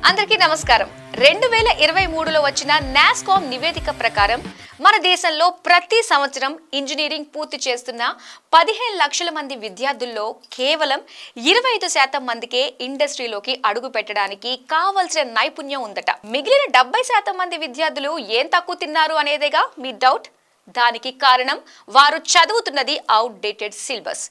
అందరికీ నమస్కారం. 2023లో వచ్చిన నాస్కామ్ నివేదిక ప్రకారం మన దేశంలో ప్రతి సంవత్సరం ఇంజనీరింగ్ పూర్తి చేస్తున్న 15 లక్షల మంది విద్యార్థుల్లో కేవలం 25% మందికే ఇండస్ట్రీలోకి అడుగు పెట్టడానికి కావాల్సిన నైపుణ్యం ఉందట. మిగిలిన 70% మంది విద్యార్థులు ఏం తక్కువ తిన్నారు అనేదేగా మీ డౌట్. దానికి కారణం వారు చదువుతున్నది అవుట్డేటెడ్ సిలబస్,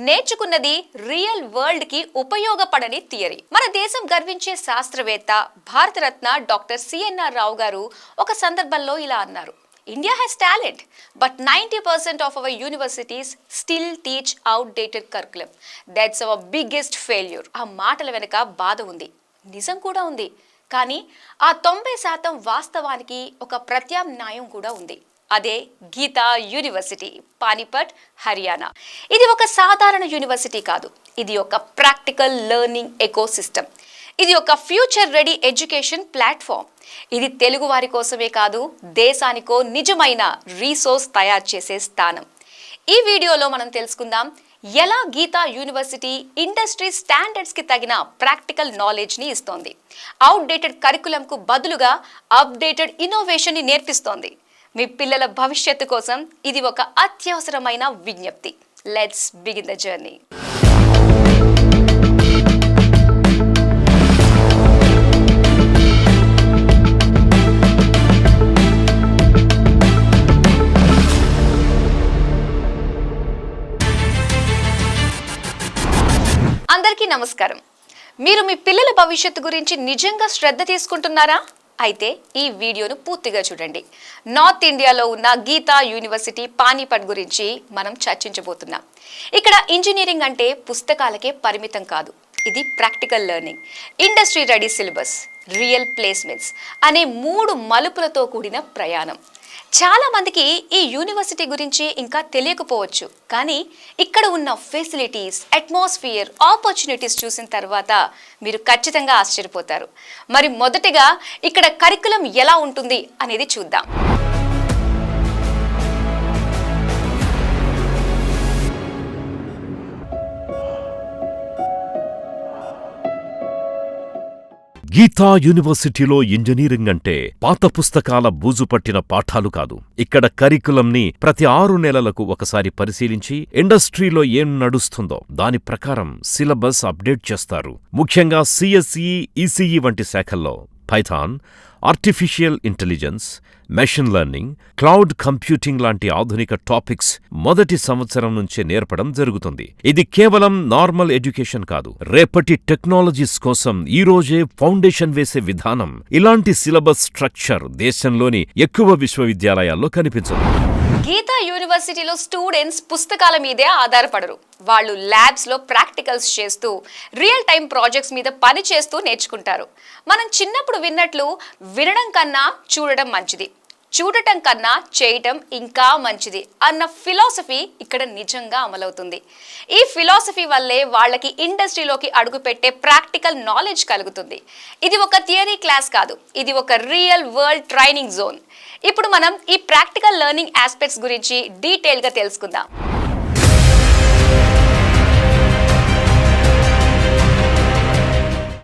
నేర్చుకున్నది రియల్ వరల్డ్ కి ఉపయోగపడని థియరీ. మన దేశం గర్వించే శాస్త్రవేత్త భారతరత్న డాక్టర్ సిఎన్ఆర్ రావు గారు ఒక సందర్భంలో ఇలా అన్నారు: India has talent, but 90% of our universities still teach outdated curriculum. That's our biggest failure. ఆ మాటల వెనుక బాధ ఉంది, నిజం కూడా ఉంది. కానీ ఆ 90% వాస్తవానికి ఒక ప్రత్యామ్నాయం కూడా ఉంది. అదే గీతా యూనివర్సిటీ, పానిపట్, హర్యానా. ఇది ఒక సాధారణ యూనివర్సిటీ కాదు, ఇది ఒక ప్రాక్టికల్ లెర్నింగ్ ఎకోసిస్టమ్. ఇది ఒక ఫ్యూచర్ రెడీ ఎడ్యుకేషన్ ప్లాట్ఫామ్. ఇది తెలుగు వారి కోసమే కాదు, దేశానికో నిజమైన రీసోర్స్ తయారు చేసే స్థానం. ఈ వీడియోలో మనం తెలుసుకుందాం ఎలా గీతా యూనివర్సిటీ ఇండస్ట్రీ స్టాండర్డ్స్కి తగిన ప్రాక్టికల్ నాలెడ్జ్ని ఇస్తోంది, అవుట్డేటెడ్ కరికులంకు బదులుగా అప్డేటెడ్ ఇన్నోవేషన్ని నేర్పిస్తోంది. మీ పిల్లల భవిష్యత్తు కోసం ఇది ఒక అత్యవసరమైన విజ్ఞప్తి. Let's begin the journey. అందరికీ నమస్కారం. మీరు మీ పిల్లల భవిష్యత్తు గురించి నిజంగా శ్రద్ధ తీసుకుంటున్నారా? అయితే ఈ వీడియోను పూర్తిగా చూడండి. నార్త్ ఇండియాలో ఉన్న గీతా యూనివర్సిటీ పానీపట్ గురించి మనం చర్చించబోతున్నాం. ఇక్కడ ఇంజనీరింగ్ అంటే పుస్తకాలకే పరిమితం కాదు, ఇది practical learning, industry ready syllabus, real placements అనే 3 మలుపులతో కూడిన ప్రయాణం. చాలా మందికి ఈ యూనివర్సిటీ గురించి ఇంకా తెలియకపోవచ్చు, కానీ ఇక్కడ ఉన్న ఫెసిలిటీస్, అట్మాస్ఫియర్, ఆపర్చునిటీస్ చూసిన తర్వాత మీరు ఖచ్చితంగా ఆశ్చర్యపోతారు. మరి మొదటిగా ఇక్కడ కరికులం ఎలా ఉంటుంది అనేది చూద్దాం. గీతా యూనివర్సిటీలో ఇంజనీరింగ్ అంటే పాత పుస్తకాల బూజు పట్టిన పాఠాలు కాదు. ఇక్కడ కరికులంని ప్రతి 6 నెలలకు ఒకసారి పరిశీలించి ఇండస్ట్రీలో ఏం నడుస్తుందో దాని ప్రకారం సిలబస్ అప్డేట్ చేస్తారు. ముఖ్యంగా సిఎస్ఈ, ఈసీఈ వంటి శాఖల్లో Python, artificial intelligence, machine learning, cloud computing లాంటి ఆధునిక టాపిక్స్ మొదటి సంవత్సరం నుంచే నేర్పడం జరుగుతుంది. ఇది కేవలం నార్మల్ ఎడ్యుకేషన్ కాదు, రేపటి టెక్నాలజీస్ కోసం ఈ రోజే ఫౌండేషన్ వేసే విధానం. ఇలాంటి సిలబస్ స్ట్రక్చర్ దేశంలోని ఎక్కువ విశ్వవిద్యాలయాల్లో కనిపించదు. గీతా యూనివర్సిటీలో స్టూడెంట్స్ పుస్తకాల మీదే ఆధారపడరు. వాళ్ళు ల్యాబ్స్లో ప్రాక్టికల్స్ చేస్తూ, రియల్ టైం ప్రాజెక్ట్స్ మీద పని చేస్తూ నేర్చుకుంటారు. మనం చిన్నప్పుడు విన్నట్లు వినడం కన్నా చూడడం మంచిది, చూడటం కన్నా చేయటం ఇంకా మంచిది అన్న ఫిలాసఫీ ఇక్కడ నిజంగా అమలవుతుంది. ఈ ఫిలాసఫీ వల్లే వాళ్ళకి ఇండస్ట్రీలోకి అడుగుపెట్టే ప్రాక్టికల్ నాలెడ్జ్ కలుగుతుంది. ఇది ఒక థియరీ క్లాస్ కాదు, ఇది ఒక రియల్ వరల్డ్ ట్రైనింగ్ జోన్. ఇప్పుడు మనం ఈ ప్రాక్టికల్ లెర్నింగ్ ఆస్పెక్ట్స్ గురించి డీటెయిల్గా తెలుసుకుందాం.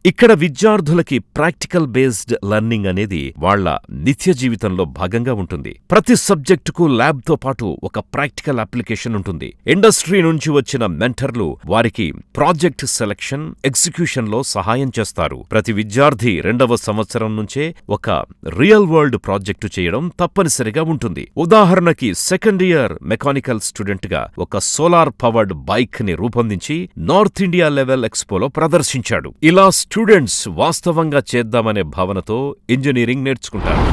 ఇక్కడ విద్యార్థులకి ప్రాక్టికల్ బేస్డ్ లెర్నింగ్ అనేది వాళ్ల నిత్య జీవితంలో భాగంగా ఉంటుంది. ప్రతి సబ్జెక్టుకు ల్యాబ్తో పాటు ఒక ప్రాక్టికల్ అప్లికేషన్ ఉంటుంది. ఇండస్ట్రీ నుంచి వచ్చిన మెంటర్లు వారికి ప్రాజెక్ట్ సెలక్షన్, ఎగ్జిక్యూషన్లో సహాయం చేస్తారు. ప్రతి విద్యార్థి 2వ సంవత్సరం నుంచే ఒక రియల్ వరల్డ్ ప్రాజెక్టు చేయడం తప్పనిసరిగా ఉంటుంది. ఉదాహరణకి సెకండ్ ఇయర్ మెకానికల్ స్టూడెంట్ గా ఒక సోలార్ పవర్డ్ బైక్ ని రూపొందించి నార్త్ ఇండియా లెవెల్ ఎక్స్పోలో ప్రదర్శించాడు. ఇలా స్టూడెంట్స్ వాస్తవంగా చేద్దామనే భావనతో ఇంజనీరింగ్ నేర్చుకుంటారు.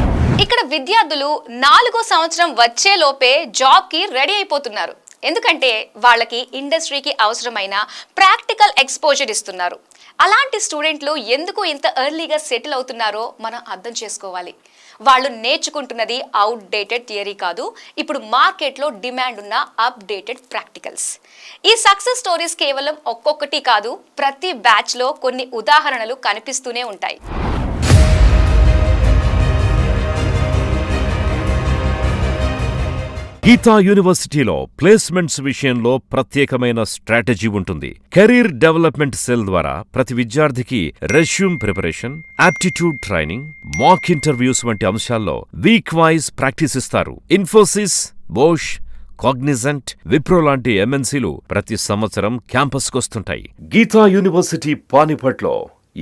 ఇక్కడ విద్యార్థులు 4వ సంవత్సరం వచ్చేలోపే జాబ్కి రెడీ అయిపోతున్నారు. ఎందుకంటే వాళ్ళకి ఇండస్ట్రీకి అవసరమైన ప్రాక్టికల్ ఎక్స్పోజర్ ఇస్తున్నారు. అలాంటి స్టూడెంట్లు ఎందుకు ఇంత ఎర్లీగా సెటిల్ అవుతున్నారో మనం అర్థం చేసుకోవాలి. వాళ్ళు నేర్చుకుంటున్నది అవుట్డేటెడ్ థియరీ కాదు, ఇప్పుడు మార్కెట్లో డిమాండ్ ఉన్న అప్డేటెడ్ ప్రాక్టికల్స్. ఈ సక్సెస్ స్టోరీస్ కేవలం ఒక్కొక్కటి కాదు, ప్రతి బ్యాచ్లో కొన్ని ఉదాహరణలు కనిపిస్తూనే ఉంటాయి. గీతా యూనివర్సిటీలో ప్లేస్మెంట్స్ విషయంలో ప్రత్యేకమైన స్ట్రాటజీ ఉంటుంది. కెరీర్ డెవలప్మెంట్ సెల్ ద్వారా ప్రతి విద్యార్థికి resume preparation, aptitude training, mock interviews వంటి అంశాల్లో వీక్ వైజ్ ప్రాక్టీస్ ఇస్తారు. ఇన్ఫోసిస్, బోష్, కాగ్నిజెంట్, విప్రో లాంటి ఎంఎన్సీలు ప్రతి సంవత్సరం క్యాంపస్కొస్తుంటాయి. గీతా యూనివర్సిటీ పానిపట్లో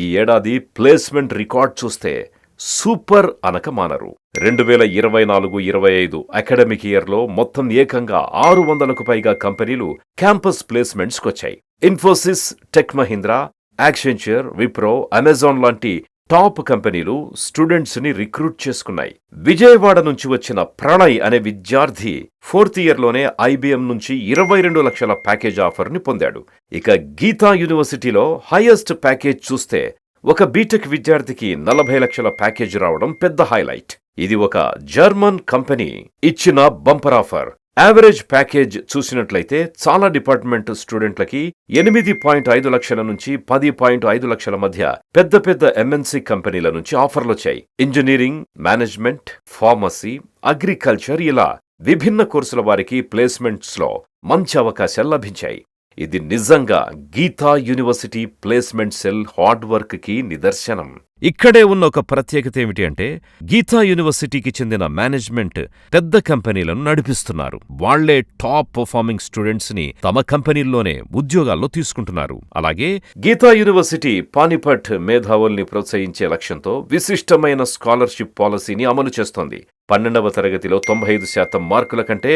ఈ ఏడాది ప్లేస్మెంట్ రికార్డ్ చూస్తే సూపర్ అనక మానరు. 2024-25 అకాడమిక్ ఇయర్లో మొత్తం ఏకంగా 600కు పైగా కంపెనీలు క్యాంపస్ ప్లేస్మెంట్స్కొచ్చాయి. ఇన్ఫోసిస్, టెక్ మహీంద్రా, యాక్సెంచర్, విప్రో, అమెజాన్ లాంటి టాప్ కంపెనీలు స్టూడెంట్స్ ని రిక్రూట్ చేసుకున్నాయి. విజయవాడ నుంచి వచ్చిన ప్రణయ్ అనే విద్యార్థి 4th ఇయర్లోనే ఐబీఎం నుంచి 22 లక్షల ప్యాకేజ్ ఆఫర్ ని పొందాడు. ఇక గీతా యూనివర్సిటీలో హైయెస్ట్ ప్యాకేజ్ చూస్తే ఒక బీటెక్ విద్యార్థికి 40 లక్షల ప్యాకేజ్ రావడం పెద్ద హైలైట్. ఇది ఒక జర్మన్ కంపెనీ ఇచ్చిన బంపర్ ఆఫర్. యావరేజ్ ప్యాకేజ్ చూసినట్లయితే చాలా డిపార్ట్మెంట్ స్టూడెంట్లకి 8.5 లక్షల నుంచి 10.5 లక్షల మధ్య పెద్ద పెద్ద ఎంఎన్సీ కంపెనీల నుంచి ఆఫర్లొచ్చాయి. ఇంజనీరింగ్, మేనేజ్మెంట్, ఫార్మసీ, అగ్రికల్చర్ ఇలా విభిన్న కోర్సుల వారికి ప్లేస్మెంట్స్లో మంచి అవకాశాలు లభించాయి. ఇది నిజంగా Geetha university placement cell hard work కి నిదర్శనం. ఇక్కడే ఉన్న ఒక ప్రత్యేకత ఏమిటి అంటే, గీతా యూనివర్సిటీకి చెందిన మేనేజ్మెంట్ పెద్ద కంపెనీలను నడిపిస్తున్నారు. వాళ్లే టాప్ పర్ఫార్మింగ్ స్టూడెంట్స్ ని తమ కంపెనీల్లోనే ఉద్యోగాల్లో తీసుకుంటున్నారు. అలాగే గీతా యూనివర్సిటీ పానిపట్ మేధావుల్ని ప్రోత్సహించే లక్ష్యంతో విశిష్టమైన స్కాలర్షిప్ పాలసీని అమలు చేస్తోంది. 12వ తరగతిలో 95% మార్కుల కంటే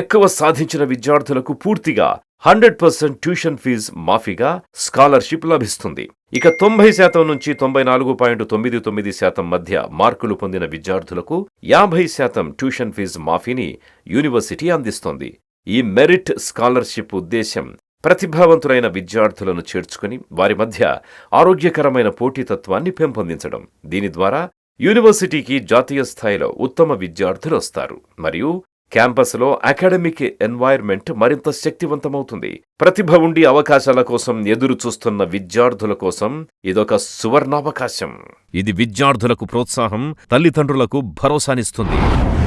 ఎక్కువ సాధించిన విద్యార్థులకు పూర్తిగా 100% ట్యూషన్ ఫీజు మాఫీగా స్కాలర్షిప్ లభిస్తుంది. ఇక 90% నుంచి 94.99% మధ్య మార్కులు పొందిన విద్యార్థులకు 50% ట్యూషన్ ఫీజు మాఫీని యూనివర్సిటీ అందిస్తోంది. ఈ మెరిట్ స్కాలర్షిప్ ఉద్దేశ్యం ప్రతిభావంతులైన విద్యార్థులను చేర్చుకుని వారి మధ్య ఆరోగ్యకరమైన పోటీతత్వాన్ని పెంపొందించడం. దీని ద్వారా యూనివర్సిటీకి జాతీయ స్థాయిలో ఉత్తమ విద్యార్థులు వస్తారు మరియు క్యాంపస్లో అకాడమిక్ ఎన్వైర్మెంట్ మరింత శక్తివంతమవుతుంది. ప్రతిభ ఉండి అవకాశాల కోసం ఎదురు చూస్తున్న విద్యార్థుల కోసం ఇదొక సువర్ణావకాశం. ఇది విద్యార్థులకు ప్రోత్సాహం, తల్లిదండ్రులకు భరోసానిస్తుంది.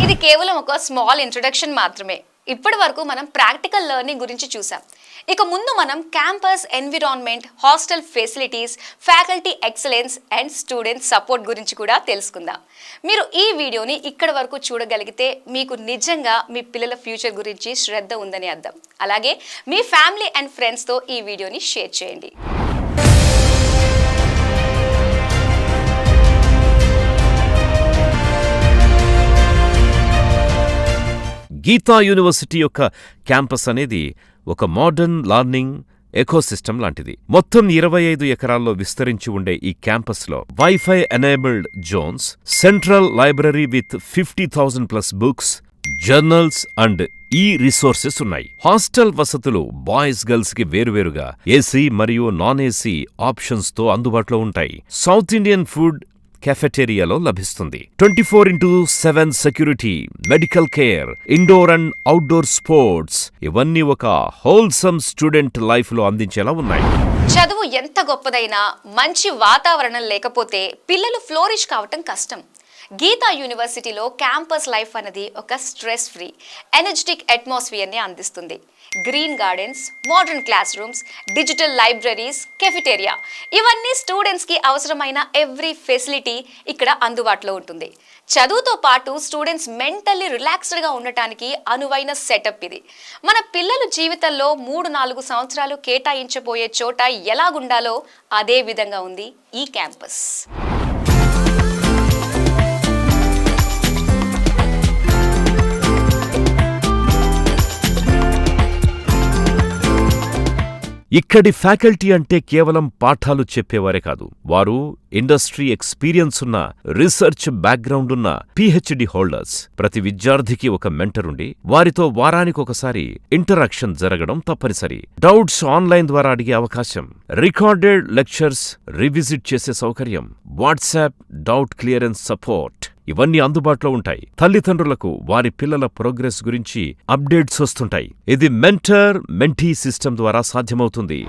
ఇది కేవలం ఒక స్మాల్ ఇంట్రొడక్షన్ మాత్రమే. ఇప్పటి వరకు మనం ప్రాక్టికల్ లెర్నింగ్ గురించి చూసాం. ఇక ముందు మనం campus environment, hostel facilities, faculty excellence and student support గురించి కూడా తెలుసుకుందాం. మీరు ఈ వీడియోని ఇక్కడి వరకు చూడగలిగితే మీకు నిజంగా మీ పిల్లల ఫ్యూచర్ గురించి శ్రద్ధ ఉందని అర్థం. అలాగే మీ ఫ్యామిలీ అండ్ ఫ్రెండ్స్తో ఈ వీడియోని షేర్ చేయండి. గీతా యూనివర్సిటీ యొక్క క్యాంపస్ అనేది ఒక మోడర్న్ లర్నింగ్ ఎకోసిస్టమ్ లాంటిది. మొత్తం 25 ఎకరాల్లో విస్తరించి ఉండే ఈ క్యాంపస్లో wifi enabled zones, central library with 50,000+ books, journals and resources ఉన్నాయి. హాస్టల్ వసతులు బాయ్స్ గర్ల్స్ కి వేరువేరుగా ఏసీ మరియు నాన్ ఏసీ ఆప్షన్స్ తో అందుబాటులో ఉంటాయి. సౌత్ ఇండియన్ ఫుడ్ కెఫెటేరియాలో లభిస్తుంది. 24/7 security, medical care, indoor and outdoor sports ఇవన్నీ ఒక హోల్సమ్ స్టూడెంట్ లైఫ్ లో అందించేలా ఉన్నాయి. చదువు ఎంత గొప్పదైనా మంచి వాతావరణం లేకపోతే పిల్లలు ఫ్లోరిష్ కావటం కష్టం. గీతా యూనివర్సిటీలో క్యాంపస్ లైఫ్ అనేది ఒక స్ట్రెస్ ఫ్రీ, ఎనర్జెటిక్ అట్మాస్ఫియర్ని అందిస్తుంది. Green gardens, modern class rooms, digital libraries, cafeteria ఇవన్నీ స్టూడెంట్స్కి అవసరమైన ఎవ్రీ ఫెసిలిటీ ఇక్కడ అందుబాటులో ఉంటుంది. చదువుతో పాటు స్టూడెంట్స్ మెంటల్లీ రిలాక్స్డ్గా ఉండటానికి అనువైన సెటప్ ఇది. మన పిల్లల జీవితంలో 3-4 సంవత్సరాలు కేటాయించబోయే చోట ఎలాగుండాలో అదే విధంగా ఉంది ఈ క్యాంపస్. ఇక్కడి ఫ్యాకల్టీ అంటే కేవలం పాఠాలు చెప్పేవారే కాదు. వారు ఇండస్ట్రీ ఎక్స్పీరియన్స్ ఉన్న, రీసెర్చ్ బ్యాక్గ్రౌండ్ ఉన్న PhD హోల్డర్స్. ప్రతి విద్యార్థికి ఒక మెంటర్ ఉండి వారితో వారానికొకసారి ఇంటరాక్షన్ జరగడం తప్పనిసరి. డౌట్స్ ఆన్లైన్ ద్వారా అడిగే అవకాశం, రికార్డెడ్ లెక్చర్స్ రివిజిట్ చేసే సౌకర్యం, వాట్సాప్ డౌట్ క్లియరెన్స్ సపోర్ట్ ఇవన్నీ అందుబాటులో ఉంటాయి. తల్లిదండ్రులకు వారి పిల్లల ప్రోగ్రెస్ గురించి అప్డేట్స్ వస్తుంటాయి. ఇది మెంటర్ మెంటీ సిస్టమ్ ద్వారా సాధ్యమవుతుంది.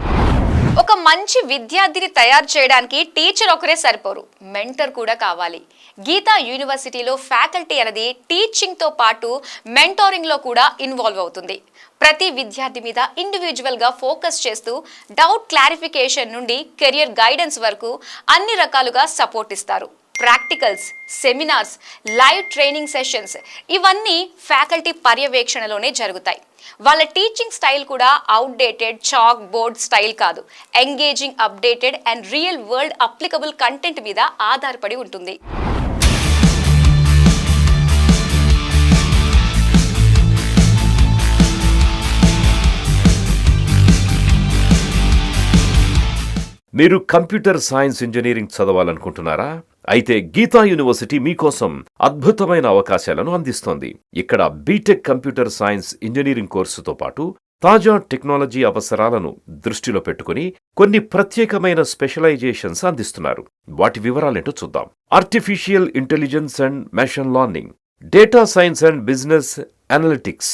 ఒక మంచి విద్యార్థిని తయారు చేయడానికి టీచర్ ఒకరే సరిపోరు, మెంటర్ కూడా కావాలి. గీతా యూనివర్సిటీలో ఫ్యాకల్టీ అనేది టీచింగ్తో పాటు మెంటోరింగ్లో కూడా ఇన్వాల్వ్ అవుతుంది. ప్రతి విద్యార్థి మీద ఇండివిజువల్గా ఫోకస్ చేస్తూ డౌట్ క్లారిఫికేషన్ నుండి కెరియర్ గైడెన్స్ వరకు అన్ని రకాలుగా సపోర్ట్ ఇస్తారు. Practicals, seminars, live training sessions ఇవన్నీ ఫ్యాకల్టీ పర్యవేక్షణలోనే జరుగుతాయి. వాళ్ళ టీచింగ్ స్టైల్ కూడా అవుట్డేటెడ్ చాక్ బోర్డ్ స్టైల్ కాదు, engaging, updated and real world applicable content మీద ఆధారపడి ఉంటుంది. మీరు కంప్యూటర్ సైన్స్ ఇంజనీరింగ్ చదవాలనుకుంటున్నారా? అయితే గీతా యూనివర్సిటీ మీకోసం అద్భుతమైన అవకాశాలను అందిస్తోంది. ఇక్కడ బీటెక్ కంప్యూటర్ సైన్స్ ఇంజనీరింగ్ కోర్సుతో పాటు తాజా టెక్నాలజీ అవసరాలను దృష్టిలో పెట్టుకుని కొన్ని ప్రత్యేకమైన స్పెషలైజేషన్స్ అందిస్తున్నారు. వాటి వివరాలేంటో చూద్దాం. Artificial intelligence and machine learning, data science and business analytics,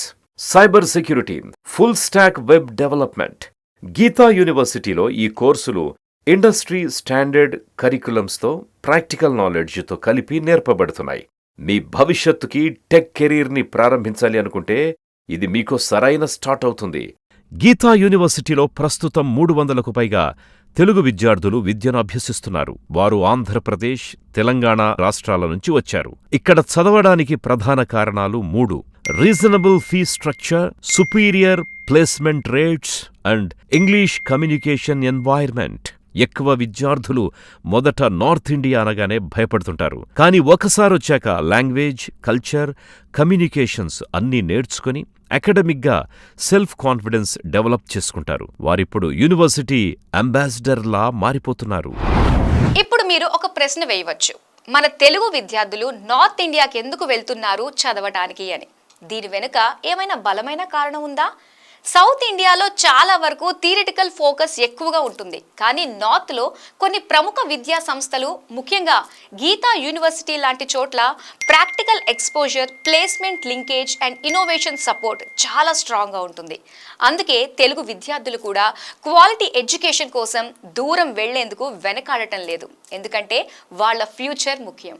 cyber security, full stack web development. Geetha యూనివర్సిటీలో ఈ కోర్సులు ఇండస్ట్రీ స్టాండర్డ్ కరికులమ్స్తో ప్రాక్టికల్ నాలెడ్జ్తో కలిపి నేర్పబడుతున్నాయి. మీ భవిష్యత్తుకి టెక్ కెరీర్ని ప్రారంభించాలి అనుకుంటే ఇది మీకు సరైన స్టార్ట్ అవుతుంది. గీతా యూనివర్సిటీలో ప్రస్తుతం 300కు పైగా తెలుగు విద్యార్థులు విద్యను అభ్యసిస్తున్నారు. వారు ఆంధ్రప్రదేశ్, తెలంగాణ రాష్ట్రాల నుంచి వచ్చారు. ఇక్కడ చదవడానికి ప్రధాన కారణాలు 3: reasonable fee structure, superior placement rates and English communication environment. ఎక్కువ విద్యార్థులు మొదట నార్త్ ఇండియా అనగానే భయపడుతుంటారు. కానీ ఒకసారొచ్చాక లాంగ్వేజ్, కల్చర్, కమ్యూనికేషన్స్ అన్నీ నేర్చుకుని అకాడమిక్గా సెల్ఫ్ కాన్ఫిడెన్స్ డెవలప్ చేసుకుంటారు. వారిప్పుడు యూనివర్సిటీ అంబాసిడర్లా మారిపోతున్నారు. ఇప్పుడు మీరు ఒక ప్రశ్న వేయవచ్చు, మన తెలుగు విద్యార్థులు నార్త్ ఇండియాకి ఎందుకు వెళ్తున్నారు చదవడానికి అని. దీని వెనుక ఏమైనా బలమైన కారణం ఉందా? సౌత్ ఇండియాలో చాలా వరకు థియరిటికల్ ఫోకస్ ఎక్కువగా ఉంటుంది. కానీ నార్త్లో కొన్ని ప్రముఖ విద్యా సంస్థలు, ముఖ్యంగా గీతా యూనివర్సిటీ లాంటి చోట్ల practical exposure, placement linkage and innovation support చాలా స్ట్రాంగ్గా ఉంటుంది. అందుకే తెలుగు విద్యార్థులు కూడా క్వాలిటీ ఎడ్యుకేషన్ కోసం దూరం వెళ్లేందుకు వెనకాడటం లేదు. ఎందుకంటే వాళ్ళ ఫ్యూచర్ ముఖ్యం.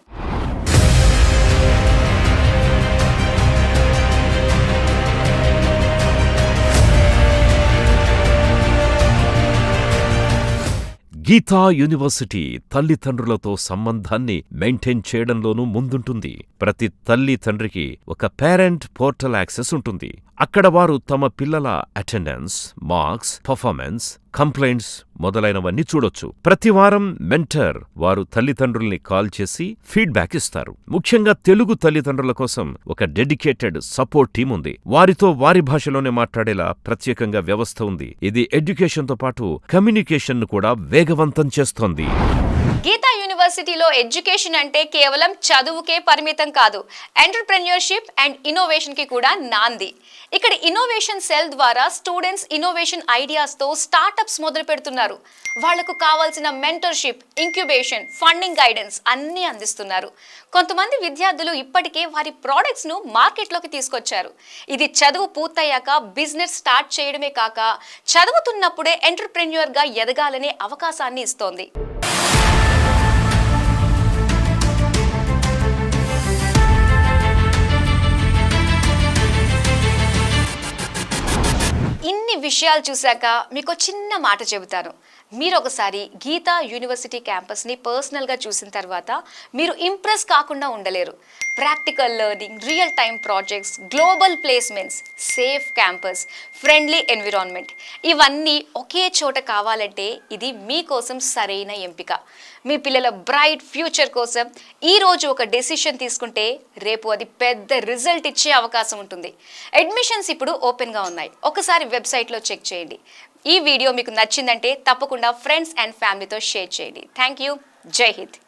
గీతా యూనివర్సిటీ తల్లిదండ్రులతో సంబంధాన్ని మెయింటైన్ చేయడంలోనూ ముందుంటుంది. ప్రతి తల్లి తండ్రికి ఒక పేరెంట్ పోర్టల్ యాక్సెస్ ఉంటుంది. అక్కడ వారు తమ పిల్లల అటెండెన్స్, మార్క్స్, పర్ఫార్మెన్స్, కంప్లైంట్స్ మొదలైనవన్నీ చూడొచ్చు. ప్రతి వారం మెంటర్ వారు తల్లిదండ్రుల్ని కాల్ చేసి ఫీడ్బ్యాక్ ఇస్తారు. ముఖ్యంగా తెలుగు తల్లిదండ్రుల కోసం ఒక డెడికేటెడ్ సపోర్ట్ టీం ఉంది. వారితో వారి భాషలోనే మాట్లాడేలా ప్రత్యేకంగా వ్యవస్థ ఉంది. ఇది ఎడ్యుకేషన్తో పాటు కమ్యూనికేషన్ను కూడా వేగవంతం చేస్తోంది. గీతా యూనివర్సిటీలో ఎడ్యుకేషన్ అంటే కేవలం చదువుకే పరిమితం కాదు, ఎంటర్‌ప్రెన్యూర్‌షిప్ అండ్ ఇన్నోవేషన్ కి కూడా నాంది. ఇక్కడ ఇన్నోవేషన్ సెల్ ద్వారా స్టూడెంట్స్ ఇన్నోవేషన్ ఐడియాస్తో స్టార్టప్స్ మొదలు పెడుతున్నారు. వాళ్లకు కావాల్సిన మెంటర్‌షిప్, ఇంక్యుబేషన్, ఫండింగ్ గైడెన్స్ అన్నీ అందిస్తున్నారు. కొంతమంది విద్యార్థులు ఇప్పటికే వారి ప్రోడక్ట్స్ ను మార్కెట్లోకి తీసుకొచ్చారు. ఇది చదువు పూర్తయ్యాక బిజినెస్ స్టార్ట్ చేయడమే కాక చదువుతున్నప్పుడే ఎంటర్‌ప్రెన్యూర్ గా ఎదగాలనే అవకాశాన్ని ఇస్తోంది. ఇన్ని విషయాలు చూశాక మీకు చిన్న మాట చెబుతాను. మీరు ఒకసారి గీతా యూనివర్సిటీ క్యాంపస్ని పర్సనల్గా చూసిన తర్వాత మీరు ఇంప్రెస్ కాకుండా ఉండలేరు. Practical learning, real time projects, global placements, safe campus, friendly environment ఇవన్నీ ఒకే చోట కావాలంటే ఇది మీకోసం సరైన ఎంపిక. మీ పిల్లల బ్రైట్ ఫ్యూచర్ కోసం ఈరోజు ఒక డెసిషన్ తీసుకుంటే రేపు అది పెద్ద రిజల్ట్ ఇచ్చే అవకాశం ఉంటుంది. అడ్మిషన్స్ ఇప్పుడు ఓపెన్గా ఉన్నాయి. ఒకసారి వెబ్సైట్లో చెక్ చేయండి. ఈ వీడియో మీకు నచ్చిందంటే తప్పకుండా ఫ్రెండ్స్ అండ్ ఫ్యామిలీతో షేర్ చేయండి. Thank you. జై హింద్.